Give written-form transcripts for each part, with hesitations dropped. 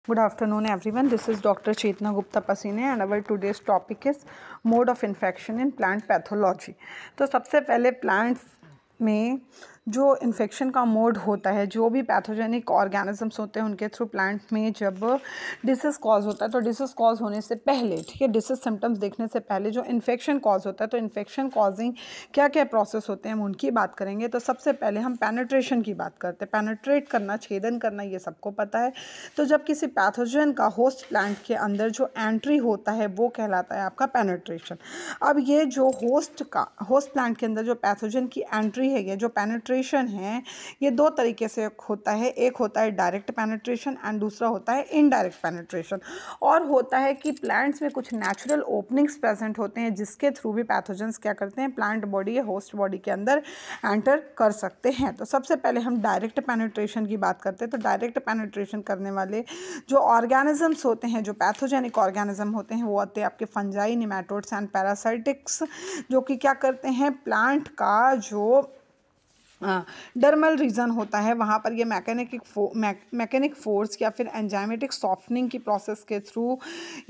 Good afternoon, everyone. This is Dr. Chetna Gupta Pasine and our today's topic is mode of infection in plant pathology. तो सबसे पहले plants में जो infection का mode होता है, जो भी पैथोजेनिक ऑर्गेनिजम्स होते हैं उनके थ्रू प्लांट में जब डिसीज कॉज होता है, तो डिसीज कॉज होने से पहले, ठीक है, डिसीज सिम्टम्स देखने से पहले जो इन्फेक्शन कॉज होता है, तो इन्फेक्शन कॉजिंग क्या क्या प्रोसेस होते हैं हम उनकी बात करेंगे। तो सबसे पहले हम पेनिट्रेशन की बात करते हैं। पेनिट्रेट करना, छेदन करना, ये सबको पता है। तो जब किसी पैथोजन का होस्ट प्लांट के अंदर जो एंट्री होता है वो कहलाता है आपका पेनिट्रेशन। अब ये जो होस्ट प्लांट के अंदर जो पैथोजन की एंट्री है, ये जो पेनिट्रेशन है, ये दो तरीके से होता है। एक होता है डायरेक्ट पेनिट्रेशन एंड दूसरा होता है इनडायरेक्ट पेनिट्रेशन। और होता है कि प्लांट्स में कुछ नेचुरल ओपनिंग्स प्रेजेंट होते हैं जिसके थ्रू भी पैथोजेंस क्या करते हैं, प्लांट बॉडी या होस्ट बॉडी के अंदर एंटर कर सकते हैं। तो सबसे पहले हम डायरेक्ट पेनिट्रेशन की बात करते हैं। तो डायरेक्ट पेनिट्रेशन करने वाले जो ऑर्गेनिजम्स होते हैं, जो पैथोजेनिक ऑर्गेनिज्म होते हैं, वो आते हैं आपके फंजाई, निमेटोड्स एंड पैरासाइटिक्स, जो कि क्या करते हैं, प्लांट का जो डर्मल रीजन होता है वहाँ पर ये मैकेनिक फोर्स या फिर एंजाइमेटिक सॉफ्टनिंग की प्रोसेस के थ्रू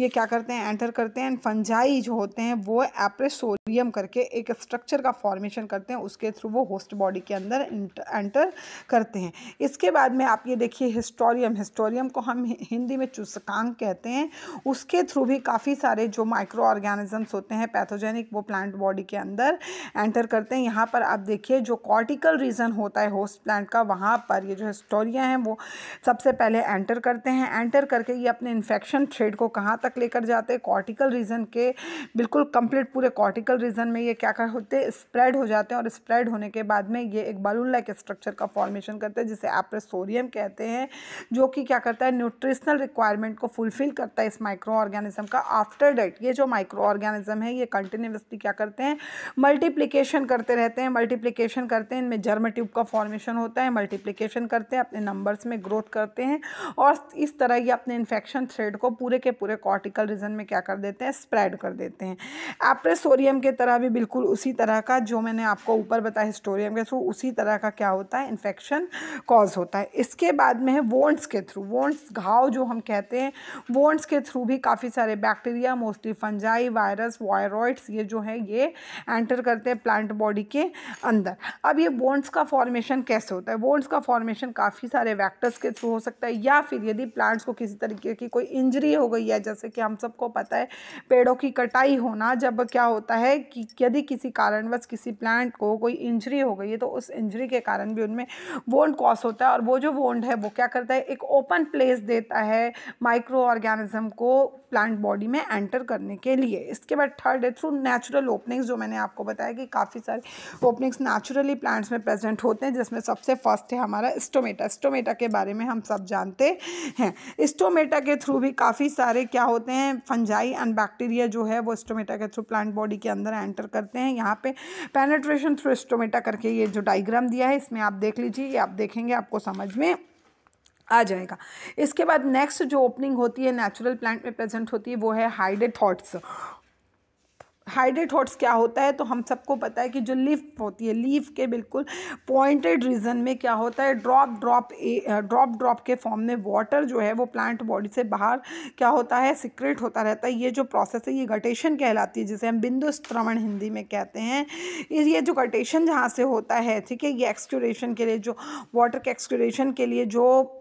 ये क्या करते हैं, एंटर करते हैं। एंड फंजाई जो होते हैं वो एप्रेसोरियम करके एक स्ट्रक्चर का फॉर्मेशन करते हैं, उसके थ्रू वो होस्ट बॉडी के अंदर एंटर करते हैं। इसके बाद में आप ये देखिए हिस्टोरियम को हम हिंदी में चूसकांक कहते हैं। उसके थ्रू भी काफ़ी सारे जो माइक्रो ऑर्गेनिजम्स होते हैं पैथोजेनिक, वो प्लांट बॉडी के अंदर एंटर करते हैं। यहाँ पर आप देखिए जो कॉर्टिकल रीजन होता है होस्ट प्लांट का, वहाँ पर ये जो हिस्टोरिया हैं वो सबसे पहले एंटर करते हैं। एंटर करके ये अपने इन्फेक्शन थ्रेड को कहाँ तक लेकर जाते हैं, कॉर्टिकल रीजन के बिल्कुल कंप्लीट पूरे कॉर्टिकल रीजन में ये क्या कर होते हैं, स्प्रेड हो जाते हैं। और स्प्रेड होने के बाद में ये एक बलून लाइक स्ट्रक्चर का फॉर्मेशन करते हैं जिसे एप्रेसोरियम कहते हैं, जो कि क्या करता है, न्यूट्रिशनल रिक्वायरमेंट को फुलफिल करता है इस माइक्रो ऑर्गेनिज्म का। आफ्टर डेट ये जो माइक्रो ऑर्गेनिज्म है ये कंटिन्यूसली क्या करते हैं, मल्टीप्लिकेशन करते रहते हैं। मल्टीप्लिकेशन करते हैं, इनमें जर्म ट्यूब का फॉर्मेशन होता है, मल्टीप्लिकेशन करते हैं, अपने नंबर्स में ग्रोथ करते हैं और इस तरह ये अपने इन्फेक्शन थ्रेड को पूरे के पूरे कॉर्टिकल रीजन में क्या कर देते हैं, स्प्रेड कर देते हैं। एप्रेसोरियम के तरह भी बिल्कुल उसी तरह का जो मैंने आपको ऊपर बताया हिस्टोरियम के थ्रू, उसी तरह का क्या होता है, इन्फेक्शन कॉज होता है। इसके बाद में है वोंड्स के थ्रू। वोंड्स, घाव जो हम कहते हैं, वोंड्स के थ्रू भी काफ़ी सारे bacteria, mostly fungi, virus, viroids, ये जो है ये एंटर करते हैं प्लांट बॉडी के अंदर। अब ये वोंड्स का फॉर्मेशन कैसे होता है? वोंड्स का फॉर्मेशन काफ़ी सारे वेक्टर्स के थ्रू हो सकता है, या फिर यदि प्लांट्स को किसी तरीके की कोई इंजरी हो गई है, जैसे कि हम सबको पता है पेड़ों की कटाई होना, जब क्या होता है कि यदि किसी कारणवश किसी प्लांट को कोई इंजरी हो गई है तो उस इंजरी के कारण भी उनमें वोंड कॉज होता है। और वो जो वोंड है वो क्या करता है, एक ओपन प्लेस देता है माइक्रो ऑर्गेनिज्म को प्लांट बॉडी में एंटर करने के लिए। इसके बाद थर्ड है थ्रू नेचुरल ओपनिंग्स, जो मैंने आपको बताया कि काफ़ी सारे ओपनिंग्स नेचुरली प्लांट्स में प्रेजेंट होते हैं, जिसमें सबसे फर्स्ट है हमारा स्टोमेटा। स्टोमेटा के बारे में हम सब जानते हैं। स्टोमेटा के थ्रू भी काफ़ी सारे क्या होते हैं, फंजाई एंड बैक्टीरिया जो है वो स्टोमेटा के थ्रू प्लांट बॉडी के अंदर एंटर करते हैं। यहाँ पे पेनिट्रेशन थ्रू स्टोमेटा करके ये जो डायग्राम दिया है इसमें आप देख लीजिए, ये आप देखेंगे आपको समझ में आ जाएगा। इसके बाद नेक्स्ट जो ओपनिंग होती है नेचुरल प्लांट में प्रेजेंट होती है वो है हाइडेथॉट्स। हाइडेथॉट्स क्या होता है, तो हम सबको पता है कि जो लीफ होती है, लीफ के बिल्कुल पॉइंटेड रीजन में क्या होता है, ड्रॉप के फॉर्म में वाटर जो है वो प्लांट बॉडी से बाहर क्या होता है, सिक्रेट होता रहता है। ये जो प्रोसेस है ये गटेशन कहलाती है, जिसे हम बिंदु स्त्रवण हिंदी में कहते हैं। ये जो गटेशन जहाँ से होता है, ठीक है, ये एक्सक्यूरेशन के लिए, जो वाटर के एक्सक्यूरेशन के लिए जो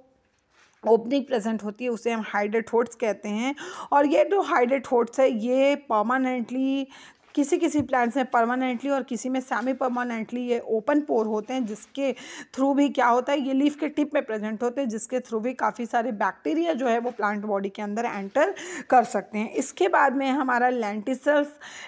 ओपनिंग प्रेजेंट होती है उसे हम हाइडेथॉट्स कहते हैं। और ये जो हाइडेथॉट्स है ये परमानेंटली किसी प्लांट्स में परमानेंटली और किसी में सेमी परमानेंटली ये ओपन पोर होते हैं, जिसके थ्रू भी क्या होता है, ये लीफ के टिप में प्रेजेंट होते हैं, जिसके थ्रू भी काफ़ी सारे बैक्टीरिया जो है वो प्लांट बॉडी के अंदर एंटर कर सकते हैं। इसके बाद में हमारा लेंटिसल्स।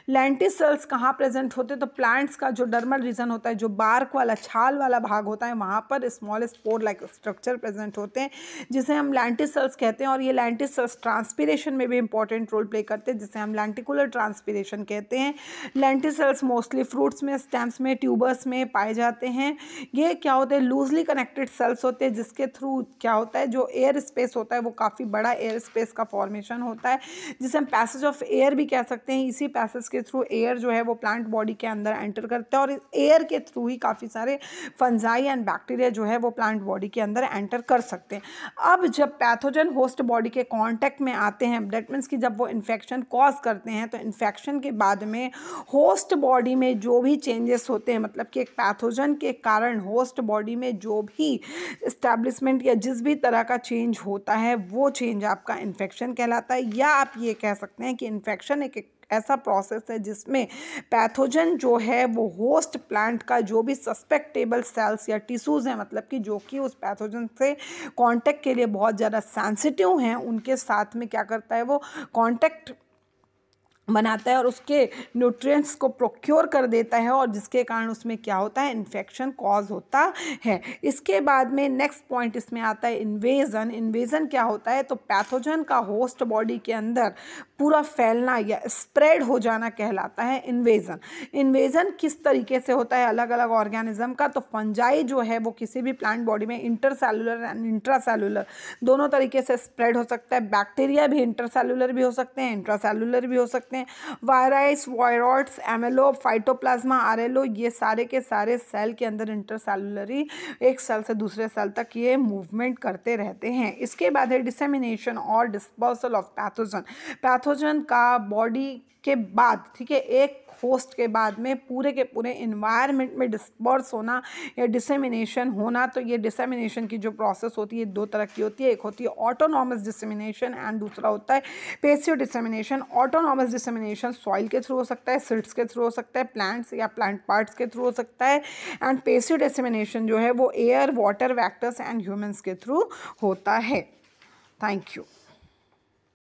लेंटिसल्स कहाँ प्रेजेंट होते हैं, तो प्लांट्स का जो डर्मल रीजन होता है, जो बार्क वाला छाल वाला भाग होता है, वहाँ पर small spore like structure present होते हैं, जिसे हम लेंटिसल्स कहते हैं। और ये लेंटिसल्स ट्रांसपीरेशन में भी इंपॉर्टेंट रोल प्ले करते हैं, जिसे हम लेंटिकुलर ट्रांसपीरेशन कहते हैं। लेंटिसेल्स मोस्टली फ्रूट्स में, स्टेम्स में, ट्यूबर्स में पाए जाते हैं। ये क्या होते हैं, लूजली कनेक्टेड सेल्स होते हैं, जिसके थ्रू क्या होता है, जो एयर स्पेस होता है वो काफ़ी बड़ा एयर स्पेस का फॉर्मेशन होता है, जिसे हम पैसेज ऑफ एयर भी कह सकते हैं। इसी पैसेज के थ्रू एयर जो है वो प्लांट बॉडी के अंदर एंटर करता है, और इस एयर के थ्रू ही काफ़ी सारे फंजाई एंड बैक्टीरिया जो है वो प्लांट बॉडी के अंदर एंटर कर सकते हैं। अब जब पैथोजन होस्ट बॉडी के कांटेक्ट में आते हैं, दैट मीन्स कि जब वो इन्फेक्शन कॉज करते हैं, तो इन्फेक्शन के बाद में होस्ट बॉडी में जो भी चेंजेस होते हैं, मतलब कि एक पैथोजन के कारण होस्ट बॉडी में जो भी इस्टेब्लिशमेंट या जिस भी तरह का चेंज होता है, वो चेंज आपका इन्फेक्शन कहलाता है। या आप ये कह सकते हैं कि इन्फेक्शन एक ऐसा प्रोसेस है जिसमें पैथोजन जो है वो होस्ट प्लांट का जो भी सस्पेक्टेबल सेल्स या टिश्यूज़ हैं, मतलब कि जो कि उस पैथोजन से कांटेक्ट के लिए बहुत ज़्यादा सेंसिटिव हैं, उनके साथ में क्या करता है, वो कांटेक्ट बनाता है और उसके न्यूट्रिएंट्स को प्रोक्योर कर देता है, और जिसके कारण उसमें क्या होता है, इन्फेक्शन कॉज होता है। इसके बाद में नेक्स्ट पॉइंट इसमें आता है इन्वेजन। इन्वेजन क्या होता है, तो पैथोजन का होस्ट बॉडी के अंदर पूरा फैलना या स्प्रेड हो जाना कहलाता है इन्वेजन। इन्वेजन किस तरीके से होता है अलग अलग ऑर्गेनिज्म का, तो फंजाई जो है वो किसी भी प्लांट बॉडी में इंटरसेलुलर एंड इंट्रासेलुलर दोनों तरीके से स्प्रेड हो सकता है। बैक्टीरिया भी इंटरसेलुलर भी हो सकते हैं, इंट्रासेलुलर भी हो सकते हैं। वायरस, वायरॉइड्स, एमेलोब, फाइटोप्लाज्मा, आरएलओ, ये सारे के सारे सेल के अंदर इंटरसेलुलरी एक सेल से दूसरे सेल तक ये मूवमेंट करते रहते हैं। इसके बाद है डिसेमिनेशन और डिस्पर्सल ऑफ पैथोजन। पैथोजन का बॉडी के बाद, ठीक है, एक होस्ट के बाद में पूरे के पूरे इन्वायरमेंट में डिस्पर्स होना या डिसेमिनेशन होना। तो ये डिसेमिनेशन की जो प्रोसेस होती है दो तरह की होती है, एक होती है ऑटोनॉमस डिसेमिनेशन एंड दूसरा होता है passive dissemination. Autonomous dissemination soil के थ्रू हो सकता है, सीड्स के थ्रू हो सकता है, प्लांट्स या प्लांट पार्ट्स के थ्रू हो सकता है, एंड पैसिव डिसेमिनेशन जो है वो air, water, vectors and humans के थ्रू होता है। Thank you.